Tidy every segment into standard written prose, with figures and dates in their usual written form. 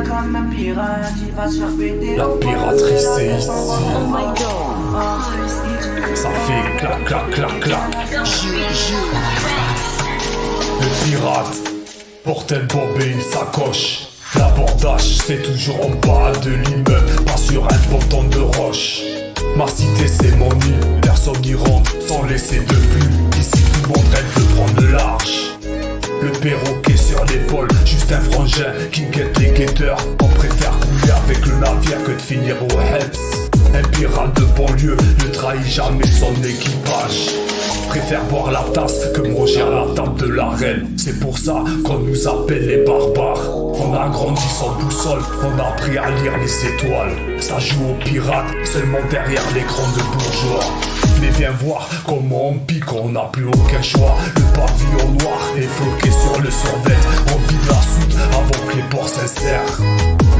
Comme un pirate, il va se faire péter. La piraterie c'est ici. Oh my god. Ça fait clac clac clac clac. Le pirate porte un bob et une sacoche. L'abordage c'est toujours en bas de l'immeuble, pas sur un ponton de roche. Ma cité c'est mon île, personne n'y rentre sans laisser de but. Ici tout le monde rêve de prendre large. Le perroquet sur l'épaule, juste un frangin qui guette les guetteurs. On préfère couler avec le navire que de finir au Heps. Un pirate de banlieue ne trahit jamais son équipage. Préfère boire la tasse que manger à la table de la reine. C'est pour ça qu'on nous appelle les barbares. On a grandi sans boussole, on a appris à lire les étoiles. Ça joue aux pirates, seulement derrière l'écran de bourgeois. Mais viens voir comment on pique, on n'a plus aucun choix. Le pavillon noir est floqué sur le survêt. On vide la soute avant que les ports s'insèrent.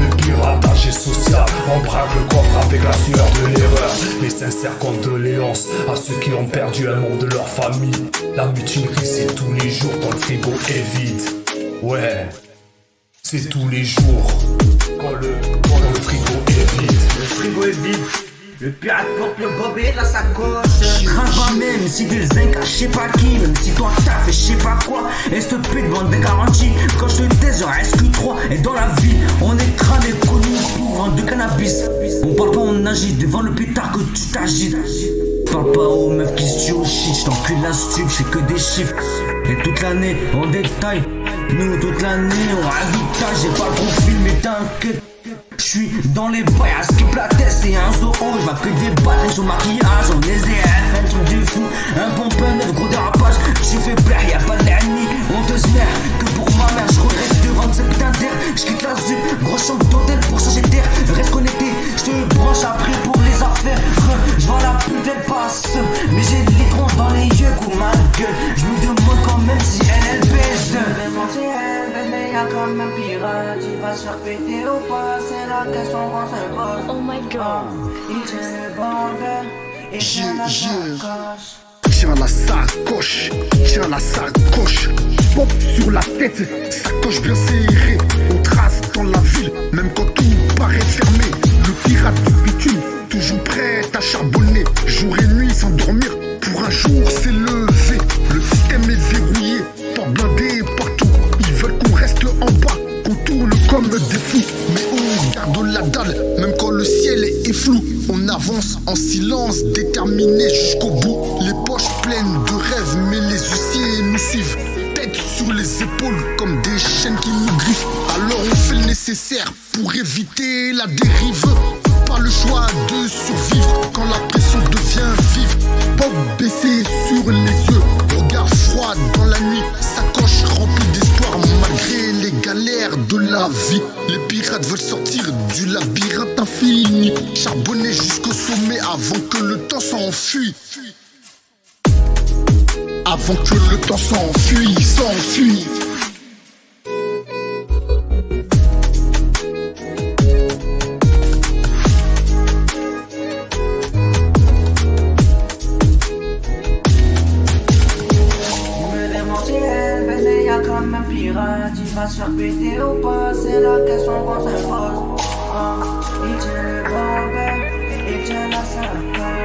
Le piratage est social, on braque le coffre avec la sueur de l'erreur. Les sincères condoléances à ceux qui ont perdu un membre de leur famille. La mutinerie c'est tous les jours quand le frigo est vide. Ouais, c'est tous les jours quand le frigo est vide. Le frigo est vide. Le pirate porte le bob et la sacoche. Crains même si des zinc à je sais pas qui. Même si toi t'as fait je sais pas quoi. STP devant des garanties. Quand je te teste j'en reste que 3. Et dans la vie on est crâné connu pour vendre de cannabis. On parle pas, on agit devant le pétard que tu t'agites. Parle pas aux meufs qui se tuent au shit. J't'encule la stup, j'sais que des chiffres. Et toute l'année en détail. Nous toute l'année on rajoute. J'ai pas le profil mais t'inquiète. J'suis dans les bails à skip la tête, c'est un zoo. J'vois que des batteries sur maquillage. On est ZF, un truc de fou. Un pompeur, neuf gros dérapage. J'suis fait blaire, y'a pas d'ennemi. On te smère que pour ma mère. J'regrette de vendre cette putain d'air. J'quitte la ZUP, grosse chambre d'hôtel pour changer d'air. Reste connecté, j'te branche après pour les affaires. J'vois la pute, elle passe. Mais j'ai l'écran dans les yeux, coup ma gueule. J'me demande quand même si elle baisse. Mais y'a comme un pirate, il va se faire péter ou pas, c'est la question qu'on se pose. Oh my god. Il tient le bordel, il tient la sacoche. Tiens la sacoche, tiens la sacoche. Pop sur la tête, sacoche bien serrée. On trace dans la ville, même quand tout paraît fermé. Le pirate du bitume, toujours prêt à charbonner. Jour et nuit sans dormir, pour un jour s'est levé. Le système est verrouillé, porte blindée partout. Ils veulent qu'on reste en bas, qu'on tourne comme des fous. Mais on garde la dalle, même quand le ciel est flou. On avance en silence, déterminé jusqu'au bout. Les poches pleines de rêves, mais les huissiers nous suivent. Tête sur les épaules, comme des chaînes qui nous griffent. Alors on fait le nécessaire pour éviter la dérive. Pas le choix de survivre quand la pression devient vive. Bob baissé sur les yeux, regard froid dans la nuit. Sacoche remplie d'espoir malgré les galères de la vie. Les pirates veulent sortir du labyrinthe infini, charbonner jusqu'au sommet avant que le temps s'enfuit. Avant que le temps s'enfuit. Comme un pirate, il va se faire péter ou pas, c'est la question qu'on se pose. Il tient le bordel, il tient la sacoche.